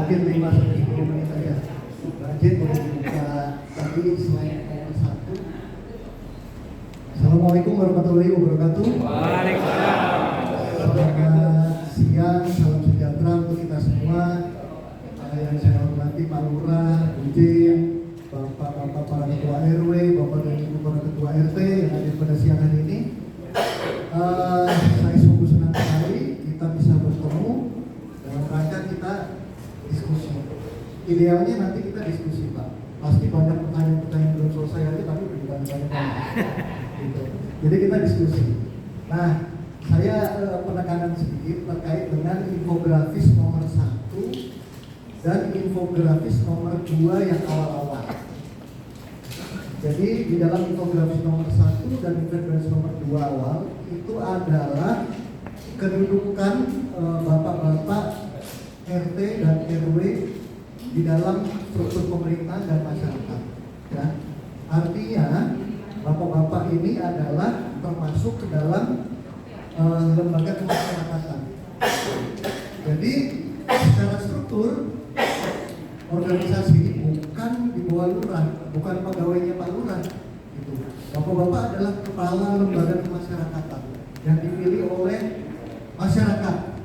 mungkin 5-10 menit saja. Rajin boleh dibuka tadi slide nomor 1. Assalamualaikum warahmatullahi wabarakatuh. Waalaikumsalam. Selamat siang, salam sejahtera untuk kita semua. Yang saya hormati Pak Lurah, Bu Jin, Bapak-bapak para ketua RW, Bapak dan Ibu para ketua RT yang hadir pada siang hari ini. Saya sungguh senang sekali kita bisa bertemu dalam rangka kita diskusi. Idealnya nanti kita diskusi, Pak. Pasti banyak pertanyaan-pertanyaan belum selesai aja, tapi banyak. Gitu. Jadi kita diskusi. Nah, saya penekanan sedikit terkait dengan infografis nomor 1 dan infografis nomor 2 yang awal-awal. Jadi di dalam infografis nomor 1 dan infografis nomor 2 awal itu adalah kedudukan bapak-bapak RT dan RW di dalam struktur pemerintahan dan masyarakat. Ya. Artinya bapak-bapak ini adalah termasuk ke dalam lembaga kemasyarakatan. Jadi secara struktur organisasi bukan di bawah lurah, bukan pegawainya Pak Lurah. Gitu. Bapak-bapak adalah kepala lembaga kemasyarakatan yang dipilih oleh masyarakat.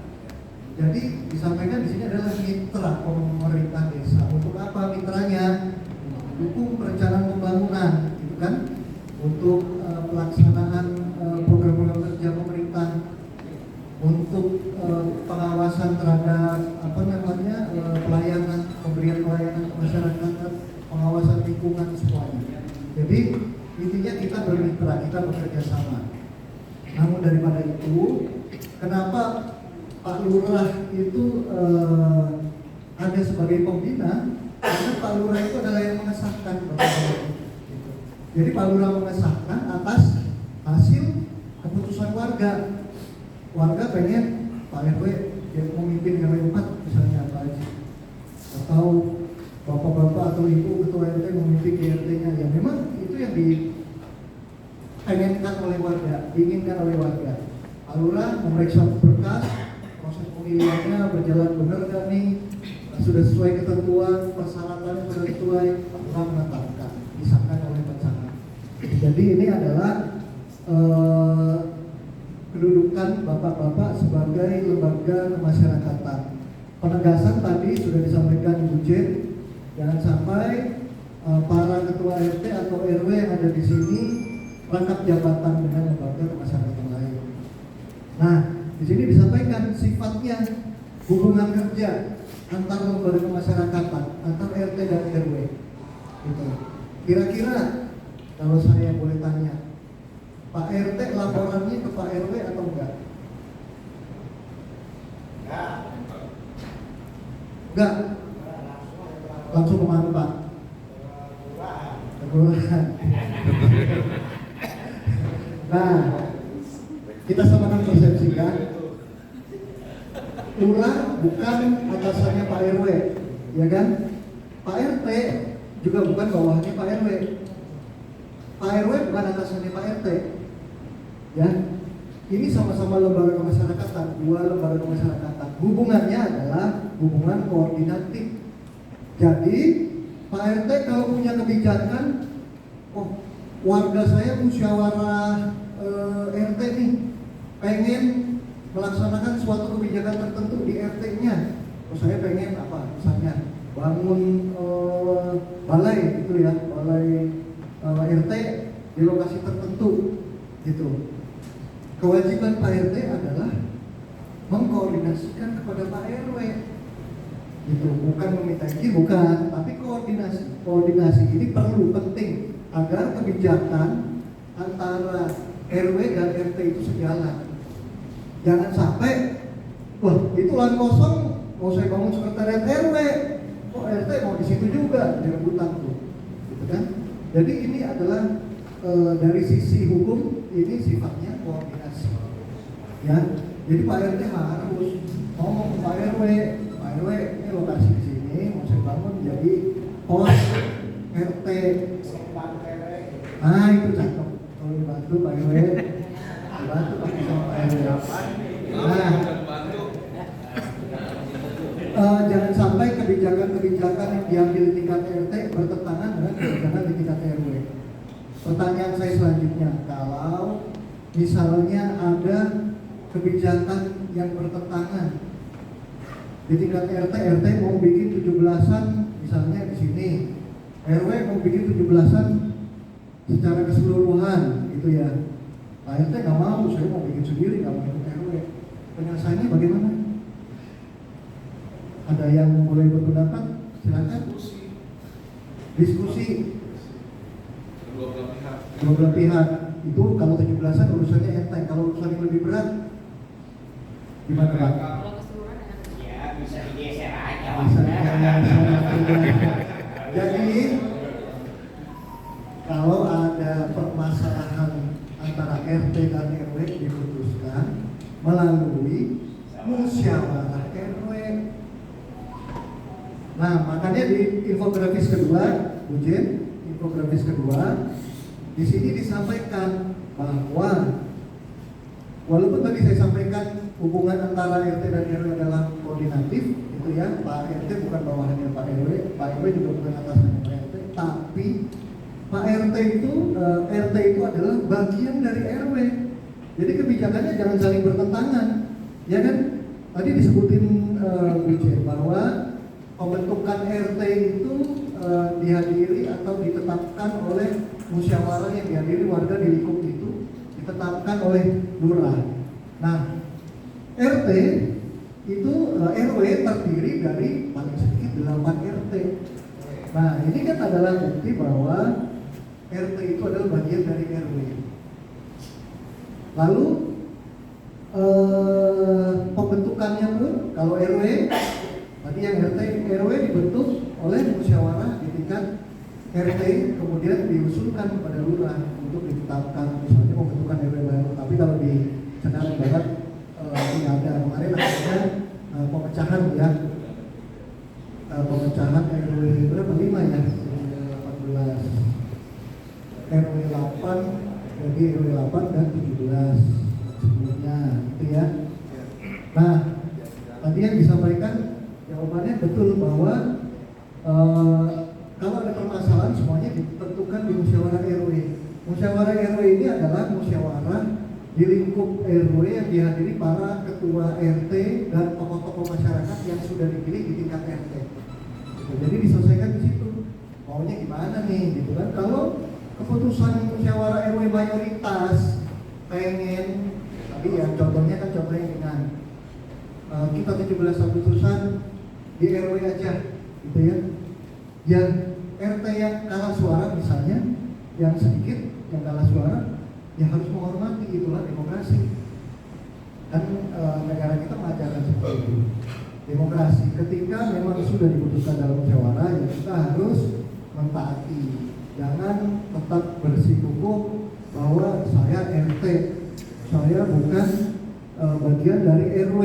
Jadi disampaikan di sini adalah mitra pemerintah desa. Untuk apa mitranya? Mendukung perencanaan pembangunan, gitu kan? Untuk pelaksanaan program-program kerja pemerintah, untuk pengawasan terhadap pelayanan, pemberian pelayanan ke masyarakat, pengawasan lingkungan semuanya. Jadi intinya kita bermitra, kita bekerja sama. Namun daripada itu, kenapa Pak Lurah itu ada sebagai pembina? Karena Pak Lurah itu adalah yang mengesahkan. Jadi Pak Lurah mengesahkan atas hasil keputusan warga. Warga pengen Pak RW yang memimpin RW 4 misalnya Pak Haji, atau bapak-bapak atau ibu ketua RT memimpin RT-nya. Ya memang itu yang dipengenkan oleh warga, diinginkan oleh warga. Pak Lurah memeriksa berkas, proses pemilihannya berjalan benar gak nih, sudah sesuai ketentuan, persyaratannya sudah sesuai, Pak Lurah menetapkan, disahkan oleh pasangan. Jadi ini adalah kedudukan bapak-bapak sebagai lembaga kemasyarakatan. Penegasan tadi sudah disampaikan Ibu Jen, jangan sampai para ketua RT atau RW yang ada di sini rangkap jabatan dengan lembaga kemasyarakatan lain. Nah, di sini disampaikan sifatnya hubungan kerja antar lembaga kemasyarakatan, antar RT dan RW. Gitu. Kira-kira kalau saya boleh tanya, Pak RT laporannya ke Pak RW atau enggak? Enggak. Langsung kemana Pak? Kelurahan. Nah, kita samakan persepsikan. Lurah bukan atasannya Pak RW, ya kan? Pak RT juga bukan bawahnya Pak RW. Pak RW bukan atasannya Pak RT. Ya, ini sama-sama lembaga kemasyarakatan, dua lembaga kemasyarakatan. Hubungannya adalah hubungan koordinatif. Jadi Pak RT kalau punya kebijakan, oh warga saya musyawarah RT nih, pengen melaksanakan suatu kebijakan tertentu di RT-nya. Oh saya pengen apa? Misalnya bangun balai gitu ya, balai RT di lokasi tertentu, gitu. Kewajiban Pak RT adalah mengkoordinasikan kepada Pak RW, gitu. Bukan meminta izin, bukan, tapi koordinasi. Koordinasi ini perlu, penting agar kebijakan antara RW dan RT itu sejalan. Jangan sampai, wah itu lahan kosong, mau saya bangun sekretariat RW, kok RT mau di situ juga, jangan hutang tuh, gitu kan? Jadi ini adalah dari sisi hukum ini sifatnya koordinasi, ya. Jadi Pak RT harus ngomong ke Pak RW, Pak RW ini lokasi di sini mau saya bangun jadi pos RT. Ah itu cakep, kalau dibantu Pak RW, dibantu Pak RW. Nah, Jangan sampai kebijakan-kebijakan yang diambil di tingkat RT bertentangan dengan kebijakan di tingkat RW. Pertanyaan saya selanjutnya, kalau misalnya ada kebijakan yang bertentangan di tingkat RT, RT mau bikin 17-an misalnya di sini, RW mau bikin 17-an secara keseluruhan gitu ya. Pak RT nggak mau, saya mau bikin sendiri, nggak mau ikut RW. Penyelesaiannya bagaimana? Ada yang boleh berpendapat? Silakan. Diskusi. Kedua belah pihak. Itu kalau 17-an urusannya enteng. Kalau urusan yang lebih berat, gimana Pak? Kalau keseluruhan ya bisa digeser aja. Jadi kalau ada permasalahan antara RT dan RW diputuskan melalui musyawarah RW. Nah, makanya di infografis kedua, Ujen, infografis kedua, di sini disampaikan bahwa walaupun tadi saya sampaikan hubungan antara RT dan RW adalah koordinatif, itu ya, Pak RT bukan bawahannya Pak RW, Pak RW juga bukan atasannya Pak RT, tapi Pak RT itu adalah bagian dari RW. Jadi kebijakannya jangan saling bertentangan, ya kan? Tadi disebutin Ujen bahwa pembentukan RT itu dihadiri atau ditetapkan oleh musyawarah yang dihadiri warga di lingkup itu, ditetapkan oleh lurah. Nah, RT itu RW terdiri dari paling sedikit 8 RT. Nah, ini kan adalah bukti bahwa RT itu adalah bagian dari RW. Lalu pembentukannya pun kalau RW tadi yang RT RW dibentuk oleh musyawarah di tingkat RT, kemudian diusulkan kepada lurah untuk ditetapkan misalnya pembentukan RW baru. Tapi kalau di Senayan Barat tidak ada. Kemarin ada pemecahan ya, pemecahan RW berapa 5 ya, 14 RW 8 jadi RW 8 dan 17 sebelumnya itu ya. Nah, tadi yang disampaikan jawabannya betul bahwa kalau ada permasalahan semuanya ditentukan di musyawarah RW. Musyawarah RW ini adalah musyawarah di lingkup RW yang dihadiri para ketua RT dan tokoh-tokoh masyarakat yang sudah dipilih di tingkat RT. Jadi diselesaikan di situ. Maunya gimana nih, gitu kan? Kalau keputusan musyawarah RW mayoritas pengen, tapi ya contohnya kan contohnya dengan kita 17 Agustusan di RW aja, gitu ya. Yang RT yang kalah suara misalnya, yang sedikit yang kalah suara, ya harus menghormati, itulah demokrasi. Kan negara kita mengajarkan seperti itu. Demokrasi ketika memang sudah diputuskan dalam musyawarah, ya kita harus mentaati. Jangan tetap bersikukuh bahwa saya RT, saya bukan bagian dari RW,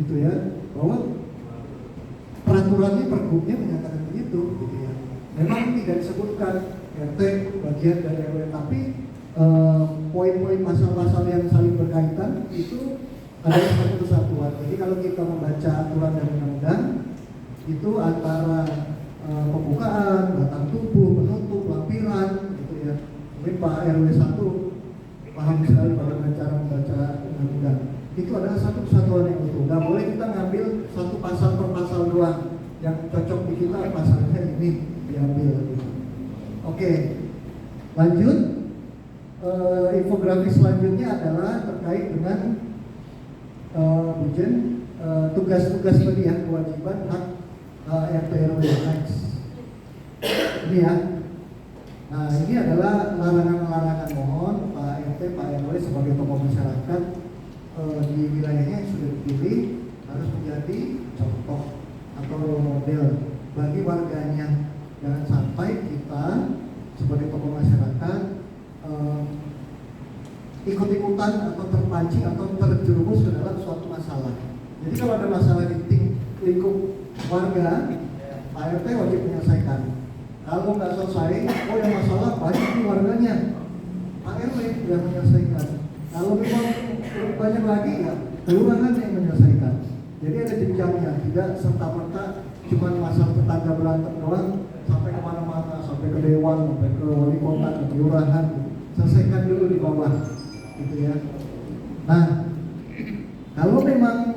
gitu ya. Bahwa peraturannya pergubnya menyatakan begitu, gitu ya. Memang tidak disebutkan RT bagian dari RW, tapi poin-poin pasal-pasal yang saling berkaitan itu adalah satu kesatuan. Jadi kalau kita membaca aturan dan undang-undang itu antara pembukaan, batang tubuh, penutup, lampiran, gitu ya. Mungkin Pak RW 1 paham sekali bagaimana cara membaca undang-undang. Itu adalah satu kesatuan yang utuh. Nggak boleh kita ngambil satu pasal per pasal doang. Yang cocok di kita pasalnya ini diambil. Gitu. Oke, lanjut. Infografis selanjutnya adalah terkait dengan tugas-tugas tadi ya, kewajiban hak RT RW next. Ini ya. Nah, ini adalah larangan-larangan, mohon Pak RT, Pak RW sebagai tokoh masyarakat di wilayahnya yang sudah dipilih harus menjadi contoh atau role model bagi warganya. Jangan sampai kita sebagai tokoh masyarakat ikut-ikutan atau terpancing atau terjerumus ke dalam suatu masalah. Jadi kalau ada masalah di lingkup warga, Pak RT wajib menyelesaikan. Kalau nggak selesai, oh yang masalah banyak di warganya, Pak RW yang menyelesaikan. Kalau memang banyak lagi ya, kelurahan yang menyelesaikan. Jadi ada jenjangnya, tidak serta-merta cuma masalah tetangga berantem doang, sampai kemana-mana, sampai ke dewan, sampai ke wali kota, ke kelurahan. Selesaikan dulu di bawah, gitu ya. Nah, kalau memang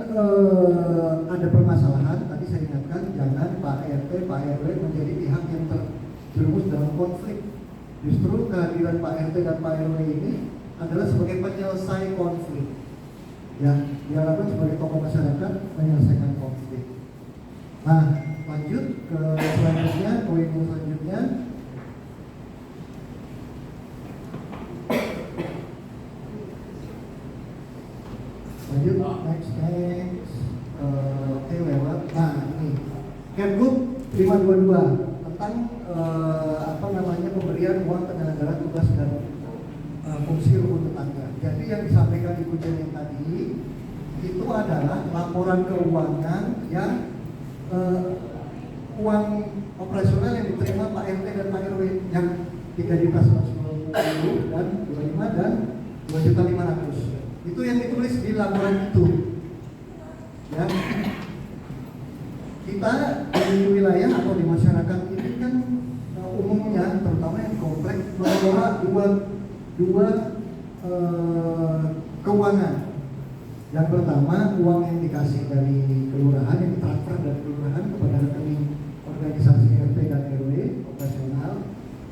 ada permasalahan, tadi saya ingatkan jangan Pak RT, Pak RW menjadi pihak yang terjerumus dalam konflik. Justru kehadiran Pak RT dan Pak RW ini adalah sebagai penyelesai konflik. Ya, diharapkan sebagai tokoh masyarakat menyelesaikan konflik. Nah, lanjut ke selanjutnya, poin selanjutnya. Lanjut, next. Oke, lewat. Nah, ini Kemgub 522 tentang pemberian uang penyelenggaraan tugas dan fungsi rukun tetangga. Jadi yang disampaikan Ibu Jenny tadi itu adalah laporan keuangan yang uang operasional yang diterima Pak RT dan Pak RW yang 3.190 dan 25 dan 2.500. Itu yang ditulis di laporan itu. Ya. Kita di wilayah atau di masyarakat ini kan umumnya, terutama yang kompleks, mengelola dua keuangan. Yang pertama, uang yang dikasih dari kelurahan, yang ditransfer dari kelurahan kepada rekening organisasi RT dan RW operasional.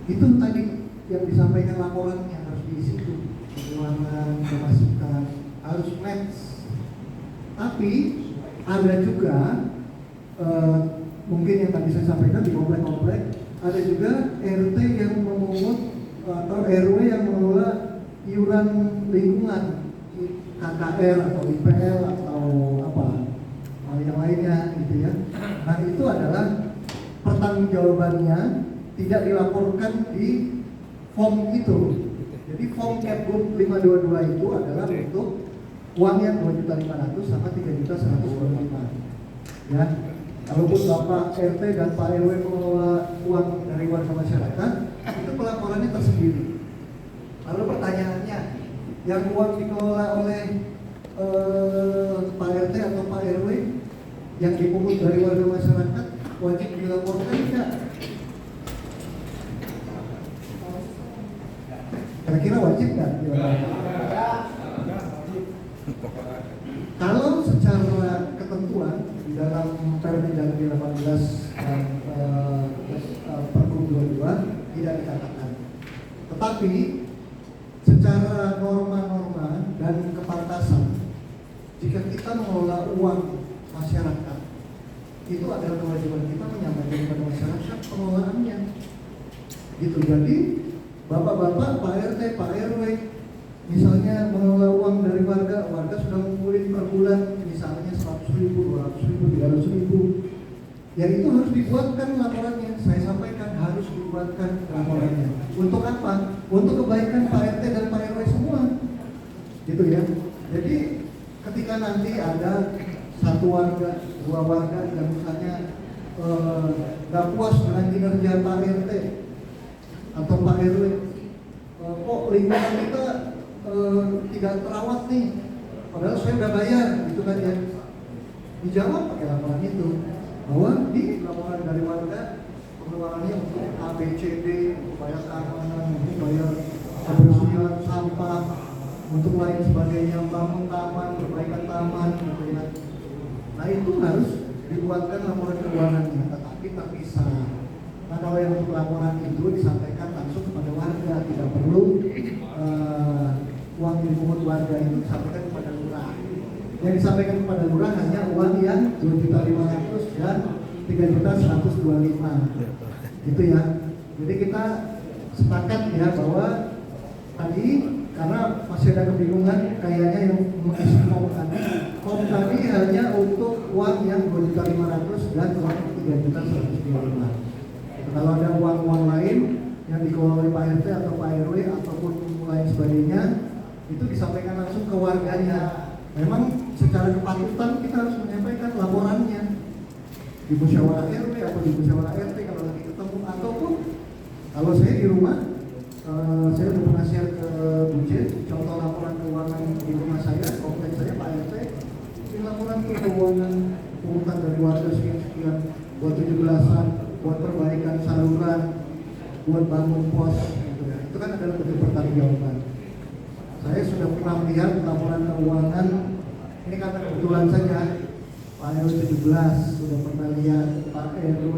Itu tadi yang disampaikan laporannya harus diisi itu, keuangan, pemasukan harus match. Tapi ada juga mungkin yang tadi saya sampaikan di komplek-komplek, ada juga RT yang memungut atau RW yang mengelola iuran lingkungan, KKR atau IPL atau apa yang lainnya gitu ya. Nah, itu adalah pertanggungjawabannya tidak dilaporkan di form itu. Jadi form Kemgub 522 itu adalah untuk uang yang 2.500.000 sama 3.125.000. Ya. Kalaupun Bapak RT dan Pak RW mengelola uang dari warga masyarakat, itu pelaporannya tersendiri. Lalu pertanyaannya, yang uang dikelola oleh Pak RT atau Pak RW yang dipungut dari warga masyarakat wajib dilaporkan tidak? Kira-kira wajib nggak dilaporkan? Kalau secara ketentuan di dalam Permendagri 18 dan Pergub 22 tidak dikatakan. Tetapi secara norma-norma dan kepantasan, jika kita mengelola uang masyarakat, itu adalah kewajiban kita menyampaikan kepada masyarakat pengelolaannya. Gitu. Jadi bapak-bapak, Pak RT, Pak RW, misalnya mengelola uang dari warga sudah ngumpulin per bulan misalnya 100.000, 200.000, 300.000, ya itu harus dibuatkan laporannya. Saya sampaikan harus dibuatkan laporannya. Untuk apa? Untuk kebaikan Pak RT dan Pak RW semua, gitu ya. Jadi ketika nanti ada satu warga, dua warga yang misalnya nggak puas dengan kinerja Pak RT atau Pak RW, kok lingkungan kita tidak terawat nih, padahal saya udah bayar, gitu kan ya. Dijawab pakai laporan itu, bahwa di laporan dari warga pengeluarannya untuk ABCD, untuk bayar keamanan, untuk bayar kebersihan sampah, untuk lain sebagainya, bangun taman, perbaikan taman, gitu ya. Nah itu harus dibuatkan laporan keuangannya, tetapi terpisah. Nah kalau yang untuk laporan itu disampaikan langsung kepada warga, tidak perlu uang yang dipungut warga itu disampaikan kepada lurah. Yang disampaikan kepada lurah hanya uang yang 2.500.000 dan 3.125.000, gitu ya. Jadi kita sepakat ya bahwa tadi karena masih ada kebingungan kayaknya yang mengisi form tadi hanya untuk uang yang 2.500.000 dan uang 3.125.000. Kalau ada uang-uang lain yang dikelola oleh Pak RT atau Pak RW ataupun lain sebagainya, itu disampaikan langsung ke warganya. Memang secara kepatutan kita harus menyampaikan laporannya di musyawarah RW atau di musyawarah RT kalau lagi ketemu, ataupun kalau saya di rumah, saya udah pernah share ke Bujen contoh laporan keuangan di rumah saya, kompleks saya Pak RT, ini laporan keuangan keluarga sekian, buat 17-an, buat perbaikan saluran, buat bangun pos, gitu ya. Itu kan adalah bentuk pertanggungjawaban. Saya sudah pernah melihat laporan keuangan, ini karena kebetulan saja Pak RW 17 sudah pernah lihat, Pak RW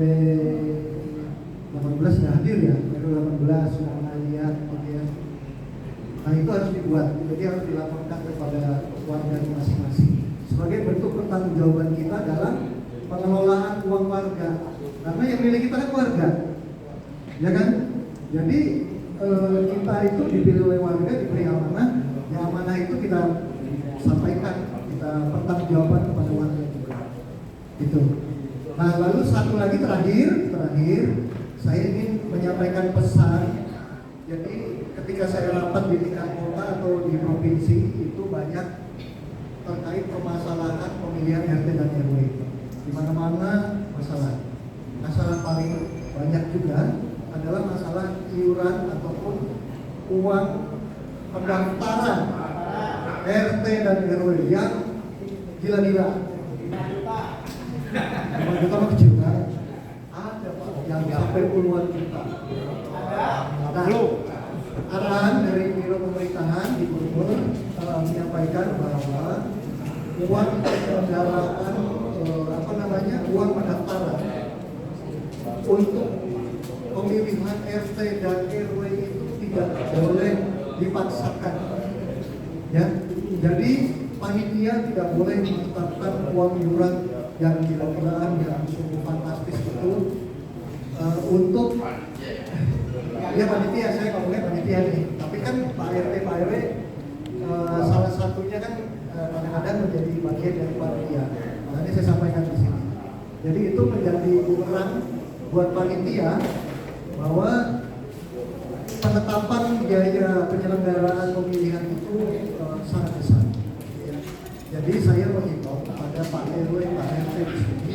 18 sudah hadir ya, RW 18 sudah pernah lihat, gitu ya. Nah itu harus dibuat, jadi harus dilaporkan kepada warga masing-masing sebagai bentuk pertanggungjawaban kita dalam pengelolaan uang warga, karena yang milik kita kan warga, ya kan? Jadi kita itu dipilih oleh warga, diberi amanah, yang amanah itu kita sampaikan, kita pertanggungjawaban kepada warga juga, gitu. Nah lalu satu lagi terakhir, saya ingin menyampaikan pesan. Jadi ketika saya rapat di tingkat kota atau di provinsi itu banyak terkait permasalahan pemilihan RT dan RW. Di mana-mana masalah paling banyak juga adalah masalah iuran ataupun uang pendaftaran RT dan RW yang gila-gila. 5 juta mah kecil kan? Ada Pak yang sampai puluhan juta. Nah, arahan dari Biro Pemerintahan di Bogor menyampaikan bahwa uang penyelenggaraan uang pendaftaran untuk pemilihan RT dan RW itu tidak boleh dipaksakan, ya. Jadi panitia tidak boleh menetapkan uang iuran yang gila-gilaan, yang sungguh fantastis itu untuk ya panitia. Saya ngomongnya panitia nih, tapi kan Pak RT, Pak RW salah satunya kan kadang-kadang menjadi bagian dari panitia. Makanya saya sampaikan di sini. Jadi itu menjadi bumerang buat panitia bahwa penetapan biaya penyelenggaraan pemilihan itu sangat besar. Ya. Jadi saya menghimbau kepada Pak RW, Pak RT di sini,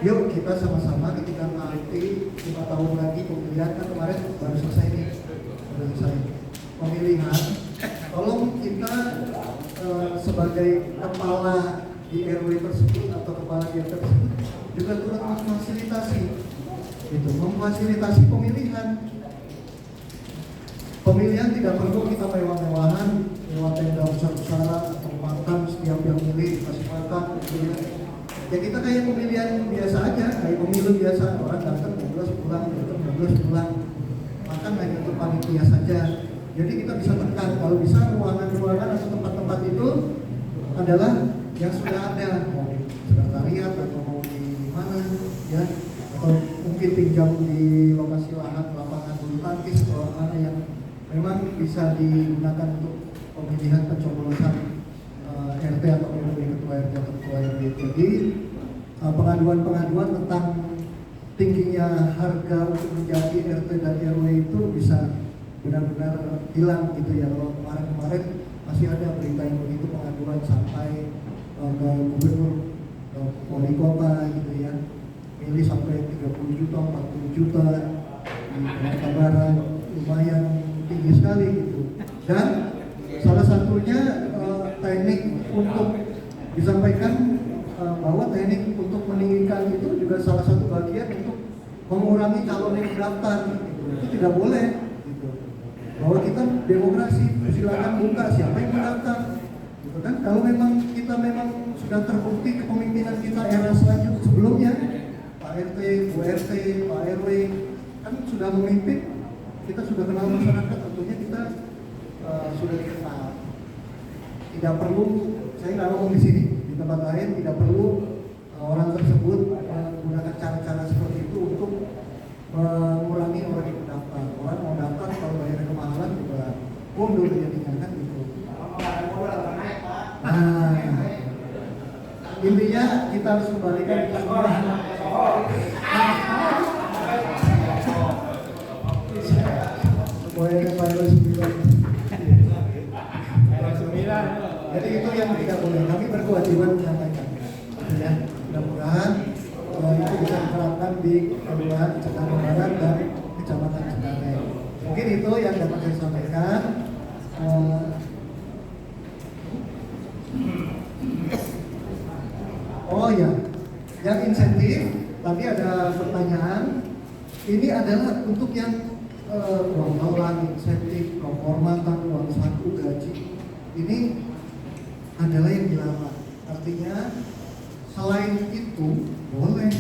yuk kita sama-sama ketika nanti 5 tahun lagi pemilihan, kan kemarin baru selesai nih, pemilihan. Tolong kita sebagai kepala di RW tersebut atau kepala di RT tersebut juga turut memfasilitasi pemilihan. Pemilihan tidak perlu kita mewah-mewahan, lewat tenda besar-besaran atau makan setiap yang milih kasih makan, gitu ya. Ya kita kayak pemilihan biasa aja, kayak pemilu biasa, orang datang 12 pulang, datang 12 pulang, makan hanya untuk panitia saja. Jadi kita bisa tekan, kalau bisa ruangan-ruangan atau tempat-tempat itu adalah yang sudah ada, mau di sekretariat atau mau di mana, ya, atau mungkin pinjam di lokasi lapangan bulu tangkis atau mana yang memang bisa digunakan untuk pemilihan pencoblosan RT atau ketua RT atau ketua RW. Jadi pengaduan-pengaduan tentang tingginya harga untuk menjadi RT dan RW itu bisa benar-benar hilang gitu ya. Kalau kemarin masih ada berita yang begitu, pengaduan sampai ke gubernur, ke wali kota gitu ya, milih sampai 30 juta, 40 juta di Jakarta Barat, lumayan tinggi sekali gitu. Dan salah satunya teknik untuk disampaikan bahwa teknik untuk meninggikan itu juga salah satu bagian untuk mengurangi calon yang mendaftar gitu. Itu tidak boleh gitu. Bahwa kita demokrasi, silakan buka siapa yang mendaftar gitu kan. Kalau memang kita sudah terbukti kepemimpinan kita era selanjutnya sebelumnya, Pak RT, Bu RT, Pak RW kan sudah memimpin, kita sudah kenal masyarakat, tentunya kita sudah dikenal. Tidak perlu, saya nggak ngomong di sini, di tempat lain tidak perlu orang tersebut menggunakan cara-cara seperti itu untuk mengurangi orang yang mendaftar. Orang mau daftar kalau bayarnya kemahalan juga mundur jadinya kan gitu. Nah, intinya kita harus kembalikan itu semua. Supaya kembali 9. Jadi itu yang tidak boleh. Kami berkewajiban menyampaikan. Ya, mudah-mudahan itu bisa diterapkan di Kelurahan Cengkareng Barat dan Kecamatan Cengkareng. Mungkin itu yang dapat saya sampaikan. Oh ya, Yang insentif, tadi ada pertanyaan, ini adalah untuk yang uang malang, insentif, kehormatan, uang saku, gaji. Ini adalah yang dilarang. Artinya selain itu boleh.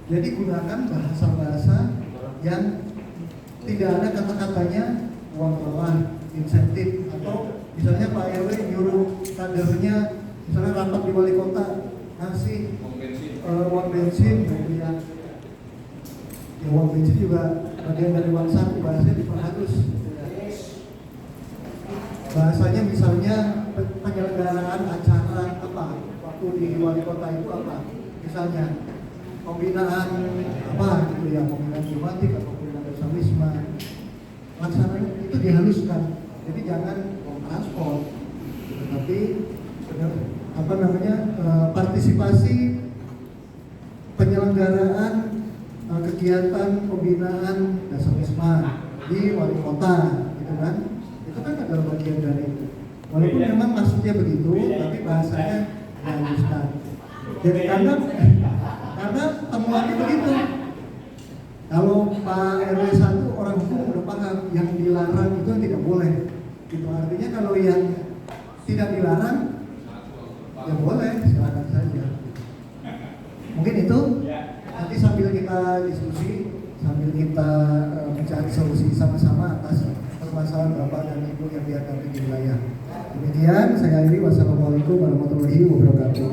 Jadi gunakan bahasa-bahasa yang tidak ada kata-katanya uang malang, insentif, atau misalnya Pak RW nyuruh kadernya, misalnya rapat di wali kota ngasih uang bensin, ya uang bensin juga bagian dari uang saku, bahasanya diperhalus. Bahasanya misalnya penyelenggaraan acara apa waktu di wali kota itu apa, misalnya pembinaan apa gitu ya, pembinaan klimatik atau pembinaan bersamisma, laksananya itu dihaluskan. Jadi jangan uang transport, tetapi apa namanya partisipasi penyelenggaraan kegiatan pembinaan bersamisma di wali kota, gitu kan? Itu kan adalah bagian dari itu. Walaupun memang maksudnya begitu, tapi bahasanya dihaluskan. Jadi karena temuannya begitu. Kalau Pak RW 1 orang hukum udah paham yang dilarang itu tidak boleh. Gitu artinya kalau yang tidak dilarang ya boleh, silakan saja. Mungkin itu nanti sambil kita diskusi, sambil kita mencari solusi sama-sama atas permasalahan Bapak dan Ibu yang dihadapi di wilayah. Demikian saya akhiri, wassalamualaikum warahmatullahi wabarakatuh.